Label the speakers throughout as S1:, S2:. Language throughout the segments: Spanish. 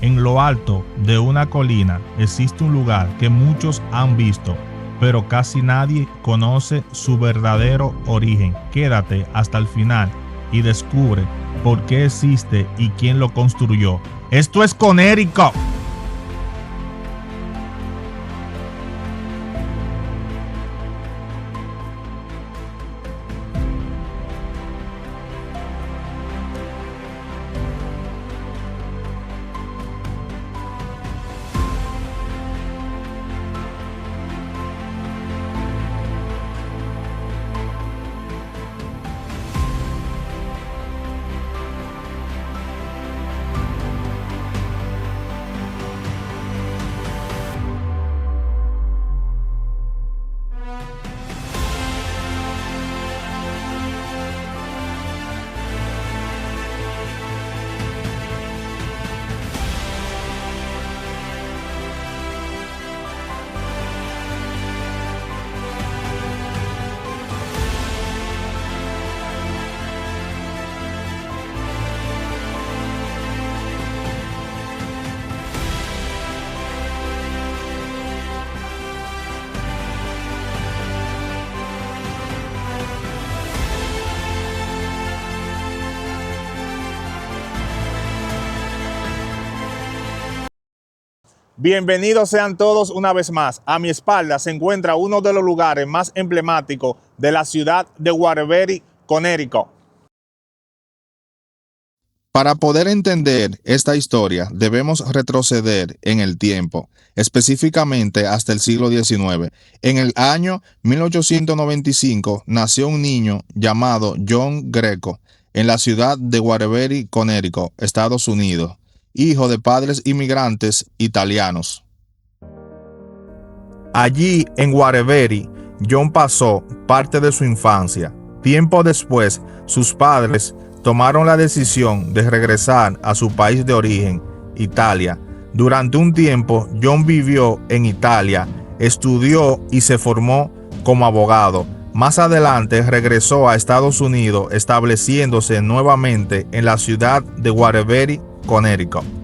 S1: En lo alto de una colina existe un lugar que muchos han visto, pero casi nadie conoce su verdadero origen. Quédate hasta el final y descubre por qué existe y quién lo construyó. Esto es Conérico. Bienvenidos sean todos una vez más. A mi espalda se encuentra uno de los lugares más emblemáticos de la ciudad de Waterbury, Connecticut.
S2: Para poder entender esta historia, debemos retroceder en el tiempo, específicamente hasta el siglo XIX. En el año 1895 nació un niño llamado John Greco en la ciudad de Waterbury, Connecticut, Estados Unidos, hijo de padres inmigrantes italianos.
S1: Allí en Waterbury, John pasó parte de su infancia. Tiempo después, sus padres tomaron la decisión de regresar a su país de origen, Italia. Durante un tiempo, John vivió en Italia, estudió y se formó como abogado. Más adelante regresó a Estados Unidos, estableciéndose nuevamente en la ciudad de Waterbury, Connecticut.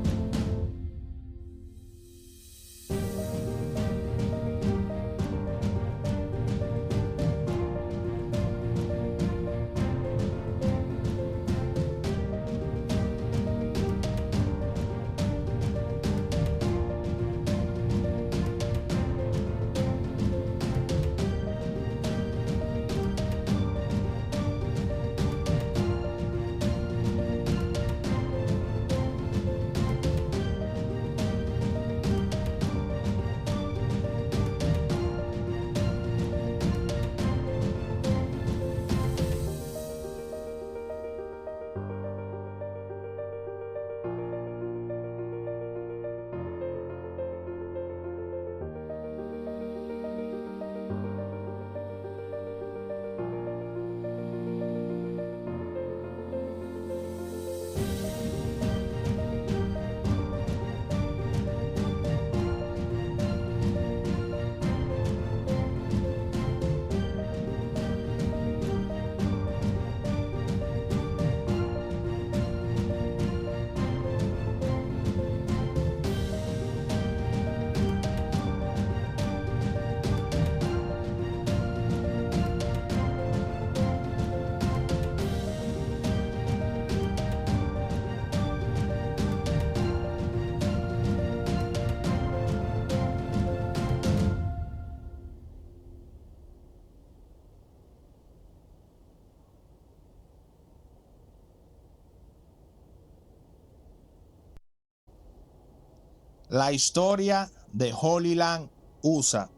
S1: La historia de Holy Land, USA.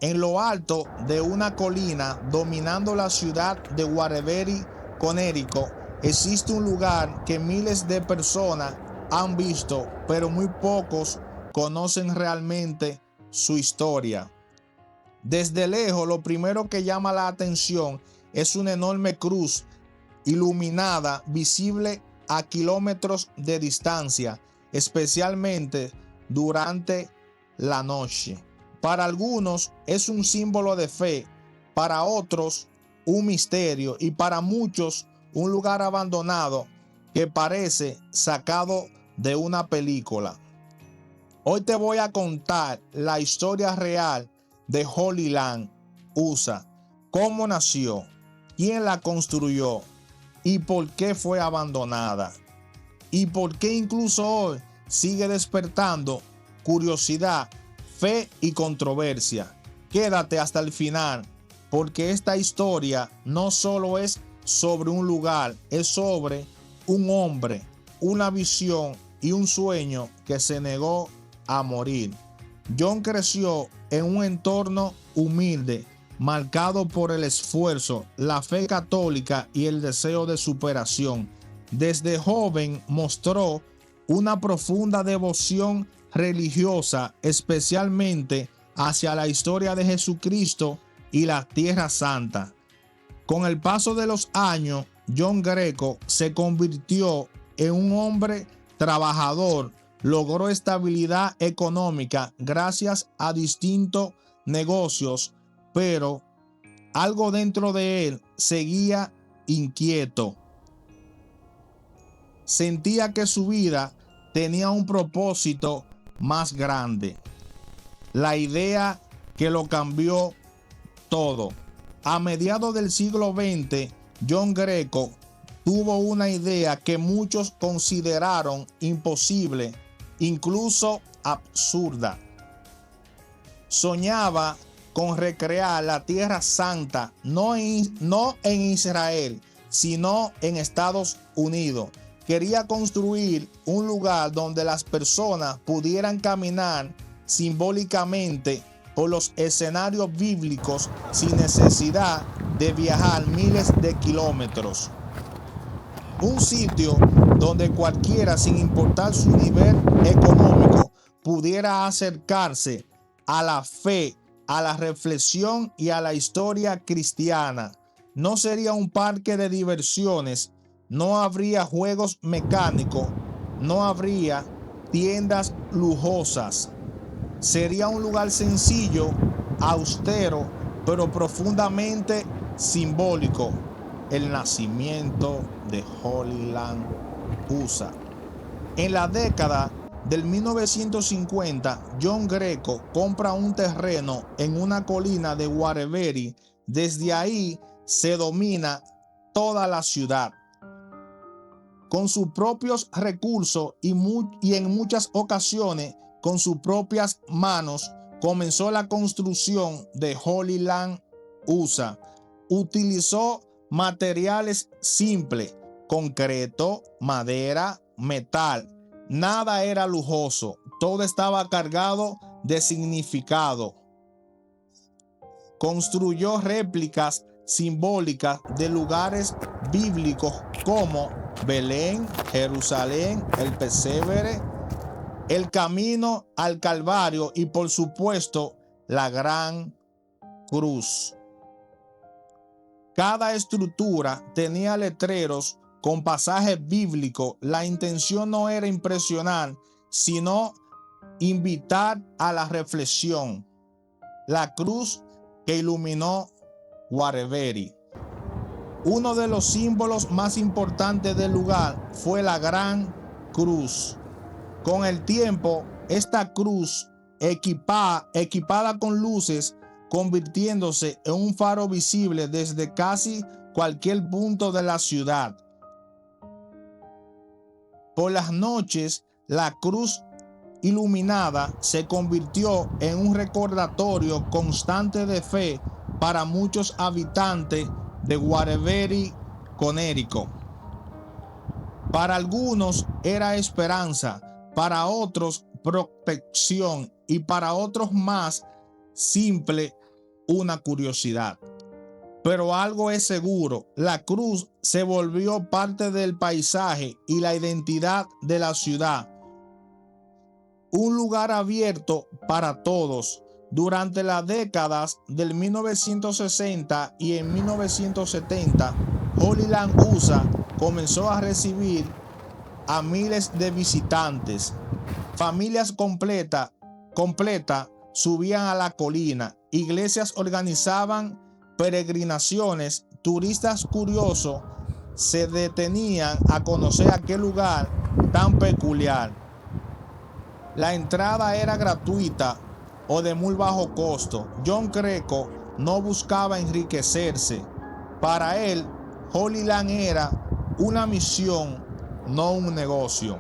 S1: En lo alto de una colina dominando la ciudad de Waterbury, Connecticut, existe un lugar que miles de personas han visto, pero muy pocos conocen realmente su historia. Desde lejos, lo primero que llama la atención es una enorme cruz iluminada, visible a kilómetros de distancia, especialmente durante la noche. Para algunos es un símbolo de fe, para otros un misterio y para muchos un lugar abandonado que parece sacado de una película. Hoy te voy a contar la historia real de Holy Land, USA, cómo nació, quién la construyó y por qué fue abandonada. Y por qué incluso hoy sigue despertando curiosidad, fe y controversia. Quédate hasta el final, porque esta historia no solo es sobre un lugar, es sobre un hombre, una visión y un sueño que se negó a morir. John creció en un entorno humilde, marcado por el esfuerzo, la fe católica y el deseo de superación. Desde joven mostró una profunda devoción religiosa, especialmente hacia la historia de Jesucristo y la Tierra Santa. Con el paso de los años, John Greco se convirtió en un hombre trabajador, logró estabilidad económica gracias a distintos negocios, pero algo dentro de él seguía inquieto. Sentía que su vida tenía un propósito más grande. La idea que lo cambió todo. A mediados del siglo XX, John Greco tuvo una idea que muchos consideraron imposible, incluso absurda. Soñaba con recrear la Tierra Santa, no en Israel, sino en Estados Unidos. Quería construir un lugar donde las personas pudieran caminar simbólicamente por los escenarios bíblicos sin necesidad de viajar miles de kilómetros. Un sitio donde cualquiera, sin importar su nivel económico, pudiera acercarse a la fe, a la reflexión y a la historia cristiana. No sería un parque de diversiones, no habría juegos mecánicos, no habría tiendas lujosas. Sería un lugar sencillo, austero, pero profundamente simbólico. El nacimiento de Holy Land, USA. En la década del 1950, John Greco compra un terreno en una colina de Waterbury. Desde ahí se domina toda la ciudad. Con sus propios recursos y en muchas ocasiones con sus propias manos, comenzó la construcción de Holy Land, USA. Utilizó materiales simples, concreto, madera, metal. Nada era lujoso, todo estaba cargado de significado. Construyó réplicas simbólicas de lugares bíblicos como Belén, Jerusalén, el pesebre, el camino al Calvario y por supuesto la gran cruz. Cada estructura tenía letreros con pasajes bíblicos. La intención no era impresionar, sino invitar a la reflexión. La cruz que iluminó Waterbury. Uno de los símbolos más importantes del lugar fue la gran cruz. Con el tiempo, esta cruz equipada con luces, convirtiéndose en un faro visible desde casi cualquier punto de la ciudad. Por las noches, la cruz iluminada se convirtió en un recordatorio constante de fe para muchos habitantes de Waterbury, Connecticut. Para algunos era esperanza, para otros protección y para otros más simple una curiosidad. Pero algo es seguro, la cruz se volvió parte del paisaje y la identidad de la ciudad. Un lugar abierto para todos. Durante las décadas del 1960 y en 1970, Holy Land, USA comenzó a recibir a miles de visitantes. Familias completas subían a la colina. Iglesias organizaban peregrinaciones. Turistas curiosos se detenían a conocer aquel lugar tan peculiar. La entrada era gratuita o de muy bajo costo. John Greco no buscaba enriquecerse. Para él, Holy Land era una misión, no un negocio.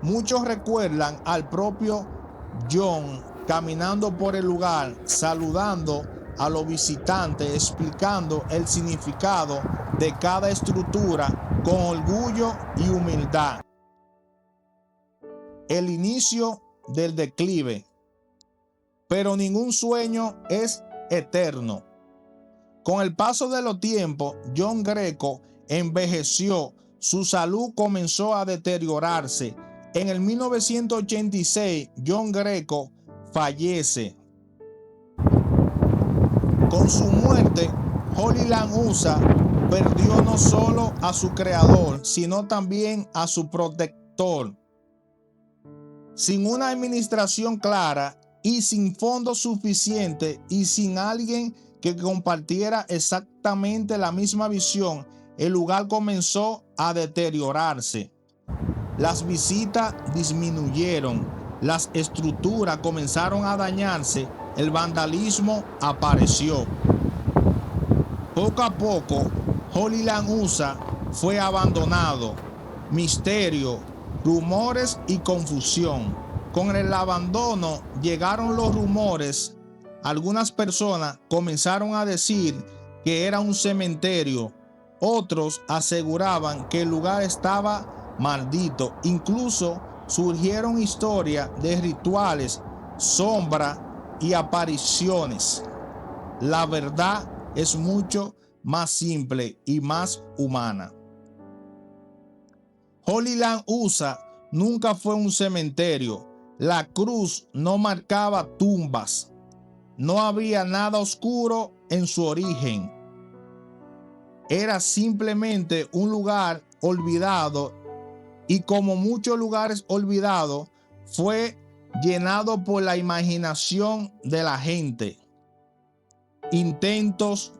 S1: Muchos recuerdan al propio John caminando por el lugar, saludando a los visitantes, explicando el significado de cada estructura con orgullo y humildad. El inicio del declive. Pero ningún sueño es eterno. Con el paso de los tiempos, John Greco envejeció, su salud comenzó a deteriorarse. En el 1986, John Greco fallece. Con su muerte, Holy Land USA perdió no solo a su creador, sino también a su protector. Sin una administración clara y sin fondos suficientes y sin alguien que compartiera exactamente la misma visión, el lugar comenzó a deteriorarse. Las visitas disminuyeron, las estructuras comenzaron a dañarse, el vandalismo apareció. Poco a poco, Holy Land USA fue abandonado. Misterio, rumores y confusión. Con el abandono llegaron los rumores. Algunas personas comenzaron a decir que era un cementerio. Otros aseguraban que el lugar estaba maldito. Incluso surgieron historias de rituales, sombra y apariciones. La verdad es mucho más simple y más humana. Holy Land USA nunca fue un cementerio. La cruz no marcaba tumbas. No había nada oscuro en su origen. Era simplemente un lugar olvidado y, como muchos lugares olvidados, fue llenado por la imaginación de la gente. Intentos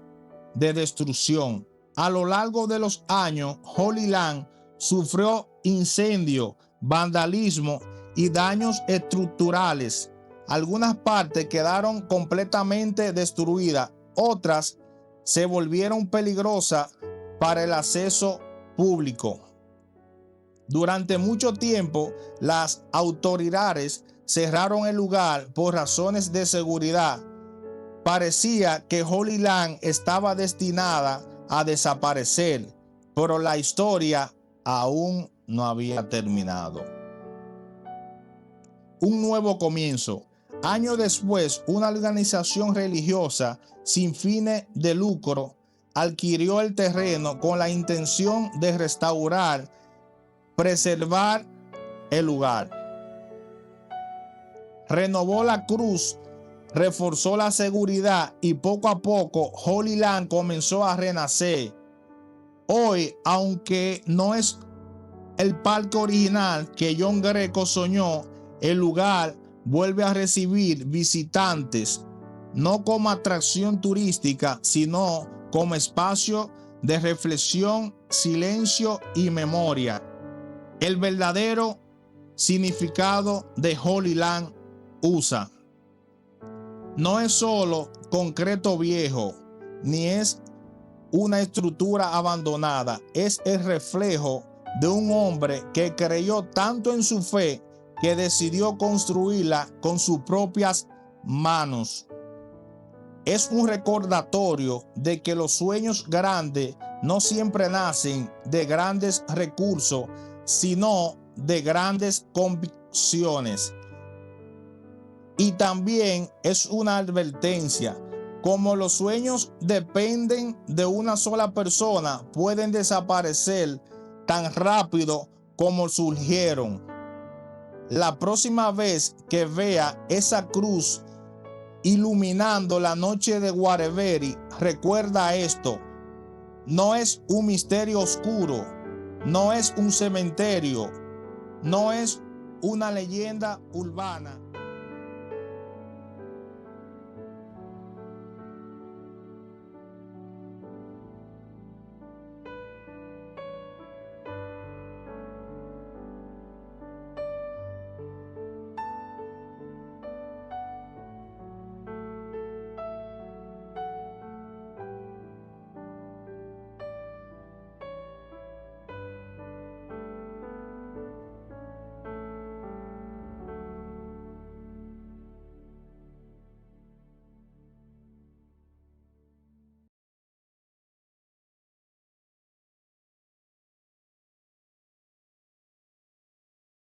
S1: de destrucción. A lo largo de los años, Holy Land sufrió incendio, vandalismo y daños estructurales. Algunas partes quedaron completamente destruidas, otras se volvieron peligrosas para el acceso público. Durante mucho tiempo, las autoridades cerraron el lugar por razones de seguridad. Parecía que Holy Land estaba destinada a desaparecer, pero la historia aún no había terminado. Un nuevo comienzo. Años después, una organización religiosa sin fines de lucro adquirió el terreno con la intención de restaurar, preservar el lugar. Renovó la cruz, reforzó la seguridad y poco a poco Holy Land comenzó a renacer. Hoy, aunque no es el parque original que John Greco soñó, el lugar vuelve a recibir visitantes, no como atracción turística, sino como espacio de reflexión, silencio y memoria. El verdadero significado de Holy Land USA no es solo concreto viejo, ni es una estructura abandonada, es el reflejo de un hombre que creyó tanto en su fe que decidió construirla con sus propias manos. Es un recordatorio de que los sueños grandes no siempre nacen de grandes recursos, sino de grandes convicciones. Y también es una advertencia. Como los sueños dependen de una sola persona, pueden desaparecer tan rápido como surgieron. La próxima vez que vea esa cruz iluminando la noche de Waterbury, recuerda esto: no es un misterio oscuro, no es un cementerio, no es una leyenda urbana.